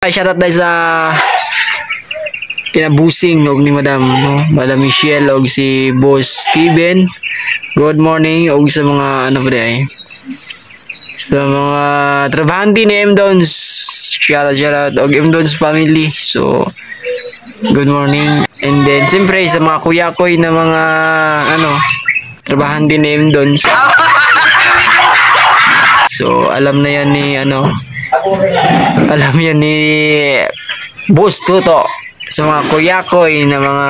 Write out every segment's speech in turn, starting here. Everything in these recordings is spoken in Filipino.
Ay, shoutout dahil sa kinabusing og ni Madam, no? Madam Michelle og si Boss Steven. Good morning og sa mga ano pa ay. Sa mga trabahante ni M-Dons. Shoutout og M-Dons family. So, good morning. And then, siyempre, sa mga kuya-koy na mga ano, trabahante ni M-Dons. So, alam na yan ni ano, alam yan ni Boss Tuto sa mga kuya-koy na mga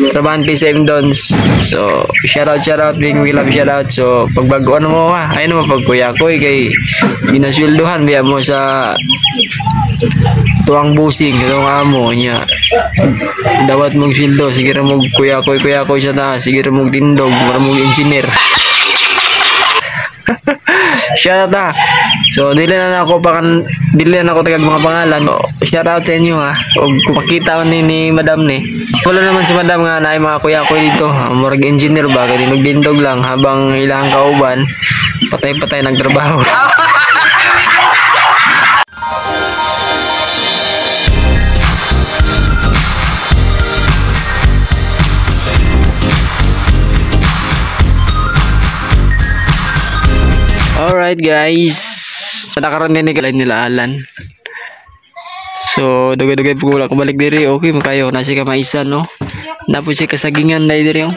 trabahante sa M-Dons. So, shoutout, big love shoutout. So, pagbaguan mo ha, ayun naman pag kuya-koy kay ginasweldohan biya mo sa tuwang busing, itong amo niya. Dawat mong sweldo, sige ra mong kuya-koy sa taas, sige ra mong tindog, mara mong engineer. Shoutout ha. So, dili na ako tagag mga pangalan. So, shoutout sa inyo ha. O kung makita ko ni Madam ni. Wala naman si Madam nga na ay mga kuya-kuy dito. Murag engineer ba? Kaya dinugdindog lang habang ilang kauban. Patay-patay nagtrabaho. Alright guys, nakaroon din nila Alan. So dugay-dugay po wala ko balik diri. Okay makayo nasi ka maisa no. Napo si kasagingan dai diri oh.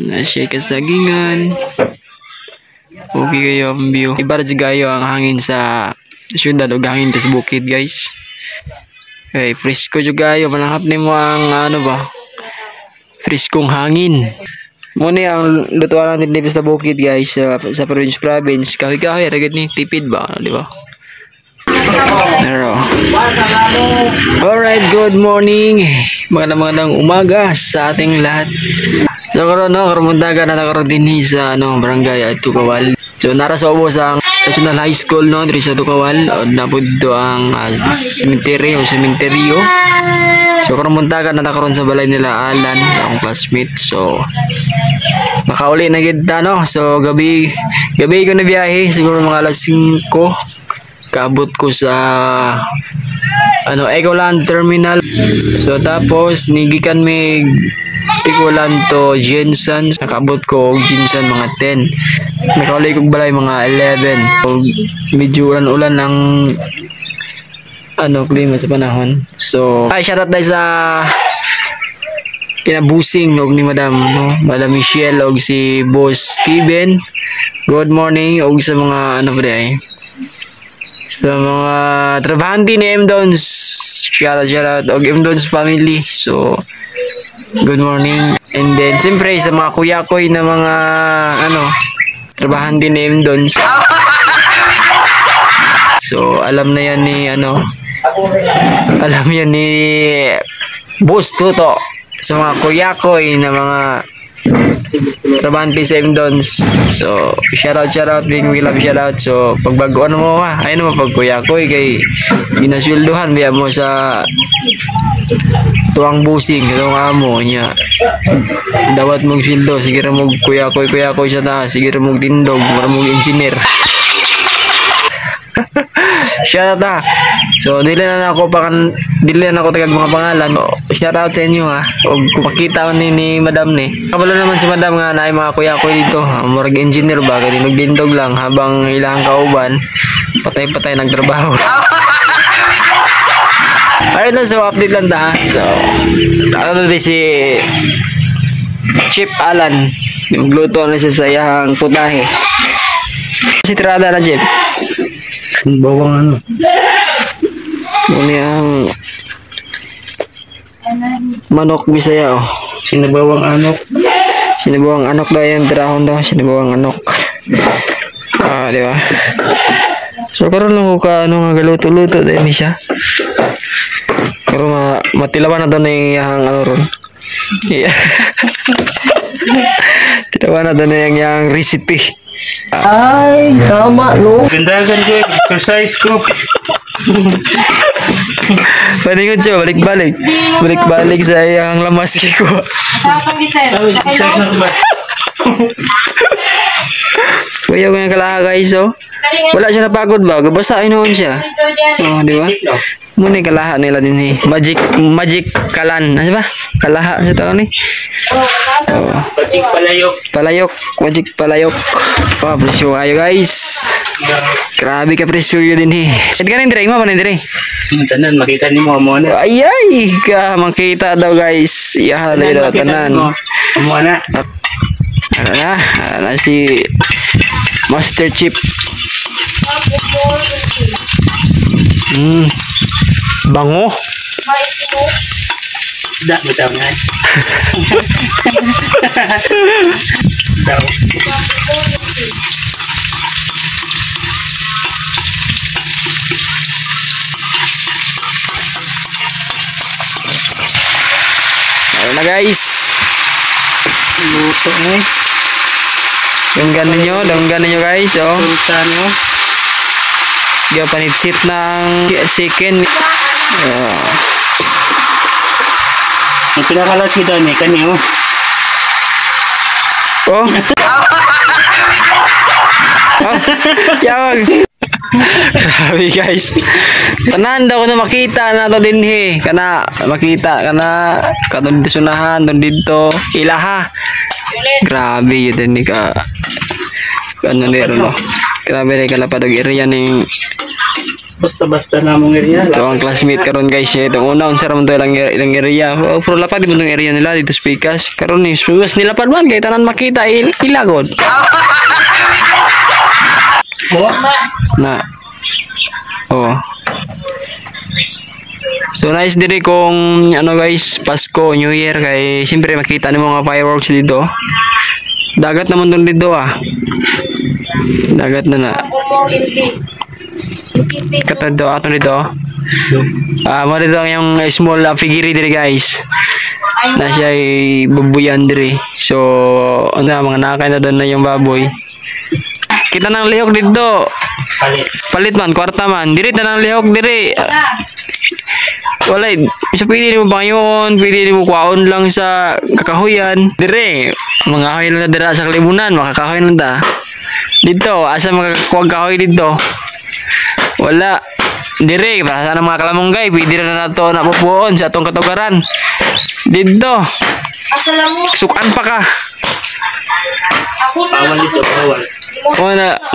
Nasi kasagingan. Okay kayo ang view. Iba ra gayo ang hangin sa syudad ug hangin sa bukid guys. Okay, fresco jud gayo mananghap nimo ang ano ba? Freskong hangin. Muna ang lutuan natin dito sa bukid guys sa province. Kahoy-kahoy ragad ni tipid ba, di ba? Pero alright, good morning. Magandang umaga sa ating lahat. So karon no, karumuntaga na nakaroon din sa ano, barangay at Tukawal. So nara sa ubos ang National High School no, diri sa Tukawal. Napudto ang cemetery. So karumuntaga na nakaroon sa balay nila Alan, ang classmate. So makauli na gid no. So gabi ko na biyahe, siguro mga alas 5. Kaabot ko sa ano, Ecoland Terminal. So tapos nigikan mig Ecoland to Jensen. Nakaabot ko og Jensen mga 10. Nakauli ko balay mga 11. So, medyo ulan ang ano klima sa panahon. So ay shoutout dahil sa kinabusing og ni Madam, no? Madam Michelle og si Boss Steven. Good morning og sa mga ano pa ay. Sa mga trabahante ni M-Dons. Shoutout og M-Dons family. So good morning. And then siyempre sa mga kuya-koy na mga ano trabahante ni M-Dons. So alam na yan ni ano, alam yan ni Boss Tuto sa mga kuya-koy na mga trabahante sa M-Dons. So shoutout, big love shoutout. So pagbaguan mo ha, ayun naman pag kuya-koy kay ginasweldohan biya mo sa tuwang busing, itong amo niya. Dawat mong sweldo, sige ra mong kuya-koy sa taas, sige ra mong tindog, mara mong engineer. Shoutout ha. So dili na ako tagag mga pangalan. So, shoutout sa inyo ha. Og kung makita ko ni Madam ni. Kabalo naman si Madam nga na ay mga kuya-koy dito. Murag engineer ba, kaya dinugdindog lang habang ilang kauban. Patay-patay nagtrabaho. Alright na, so update lang ta. So ano din si Chip Alan. Magluto na siya sa iyang putahe. Si Trada na Chip. Bawang ano? Muna ang manok Bisaya oh. Sinabawang anok. Sinabawang anok daw yung drahon daw. Sinabawang anok. Di ba? So karon lang ko ka ano nga galuto-luto din siya. Karon matilawan na to na yung ano ron. Yeah. Tilawan na to na yung recipe. Ay, tama no. Gandagan ko, exercise ko. Paningon siya, balik-balik sa iyang lamas ko. Kuya ko yung kalaha guys, oh. Wala siya napagod ba? Gabasain noon siya. Oh, di ba? Muna yung kalaha nila din eh. Magic kalan. Ano ba? Kalaha sa taon eh. Oh. Magic palayok. Palayok. Magic palayok. Oh, presyo kayo guys. Grabe ka presyo yun din eh. Saan ka na dire? Ima pa na dire? Tanan, makita ni mo na. Ay, ka. Makita daw guys. Iyahalay daw tanan. Mo na. Ano na si Master Chip. Bango. Dak betul kan. Tahu. Ayan na guys. Luto ni. Danggan ninyo guys, oh. Lutan mo. Dia panitsit ng chicken. Ang pinakalas kita ni kanyo. Oh. Oh. Yawag. Grabe guys. Tanan daw ko na makita na to din he. Kana makita kana katong disunahan don dito. Ilaha. Grabe yun din ka. Ano nero no. Grabe rin kalapad og area ning Basta-basta na mong area. ito ang classmate karon guys eh. Itong una unsa ramon to ilang area. Oh, pero lapad di mo tong area nila dito speakers. Karon ni speakers nila padman kay tanan makita ilagod. Oh. Na. Oh. So nice diri kung ano guys, Pasko, New Year kay siyempre makita nimo mga fireworks dito. Dagat naman doon dito ah. Dagat na. Katado ato dito. Mo dito yung small figure diri guys. Na siya ay babuyan diri. So ano mga nakakain na doon na yung baboy. Kita nang lihok dito. Palit man, kwarta man. Diri tanang lihok diri. Wala, isa pwede mo bangon, pwede mo kuwaon lang sa kakahuyan. Dire, mga kahoy lang na dira sa kalibunan, makakahoy lang ta. Dito, asa makakuwag kahoy dito? Wala. Dire, para sa mga kalamunggay, pwede na nato na pupuon sa atong katugaran. Dito. Sukan pa ka. Bawal dito, bawal.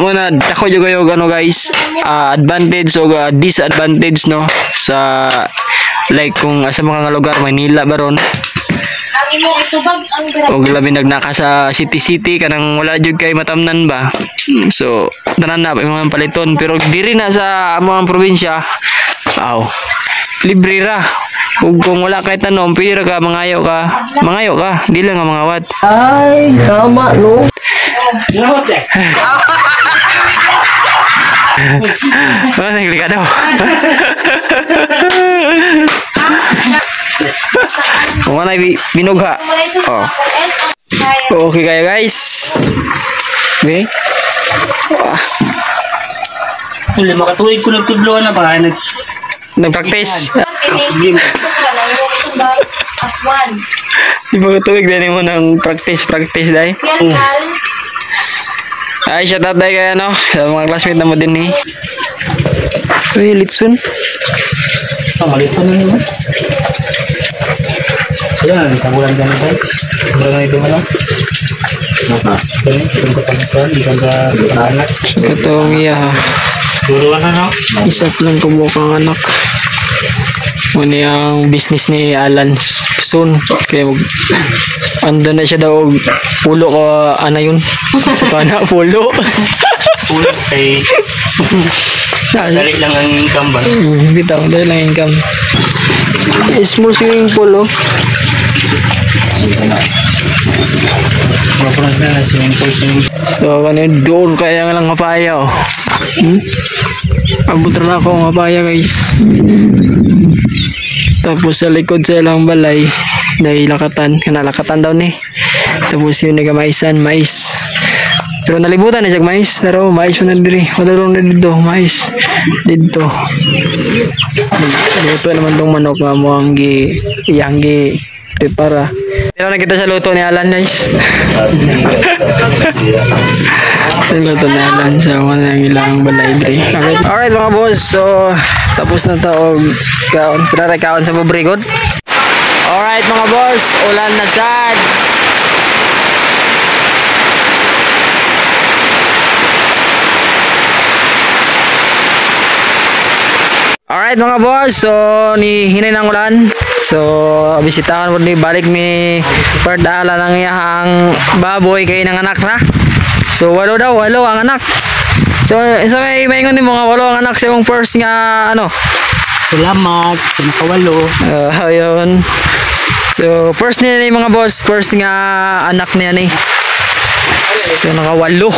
Muna dako juga yung ano guys, advantage o disadvantage no sa like kung asa mga lugar Manila baron o labi nagnaka sa city kanang wala jud kay matamnan ba, so tanan na mga paliton pero diri na sa mga probinsya libre ra. Ug kung wala kay tanom pwede ra ka mangayo ka dili lang nga mangawat. Ay tama no. Oh, naglika daw. Kung ano binugha. Oh. Okay kayo guys. Okay. Wala makatuig ko nagtudloan na ba? Nag-practice. Di ba tuwig din mo ng practice dahil? Ay, shout out dahil kaya no. Sa mga classmate na mo din eh. Uy, litsun. Malitan na naman. Yan, tabulan dyan tayo. Sobrang na ito mo lang. Ito ka pagkakan, di ka ba anak? Katong iya ha. Duruan na no? Isap lang kumukang anak. Muna yung business ni Alan soon. Kaya ando na siya daw pulo ko ana yun. Sa kana pulo. Pulo kay dali lang ang income ba? Bitaw, dali lang income. Small swimming pool oh. Mapunas na na swimming pool. So kanina doon kaya nga lang mapaya oh. Abot na ako mapaya guys. Tapos sa likod sa ilang balay dahil lakatan daw ni. Tapos yun nagamaisan mais. Pero nalibutan na siya mais. Pero mais mo na diri. Madulong na dito mais. Dito. Luto naman tong manok nga mo ang iyanggi prepara. Pero nakita sa luto ni Alan guys. Tunalan sa mga ilang balay dre. Alright mga boss, so tapos na to og kaon, pinarekaon sa pabrikod. Alright mga boss, ulan na sad. Alright mga boss, so ni hinay ng ulan. So bisitahan mo ni balik ni perdala ng iyang baboy kay ng anak na. So walo ang anak. So isa may maingon ni mga walo ang anak sa imong first nga ano. Salamat, nakawalo. Ayun. So first niya ni mga boss, first nga anak niya ni. So nakawalo.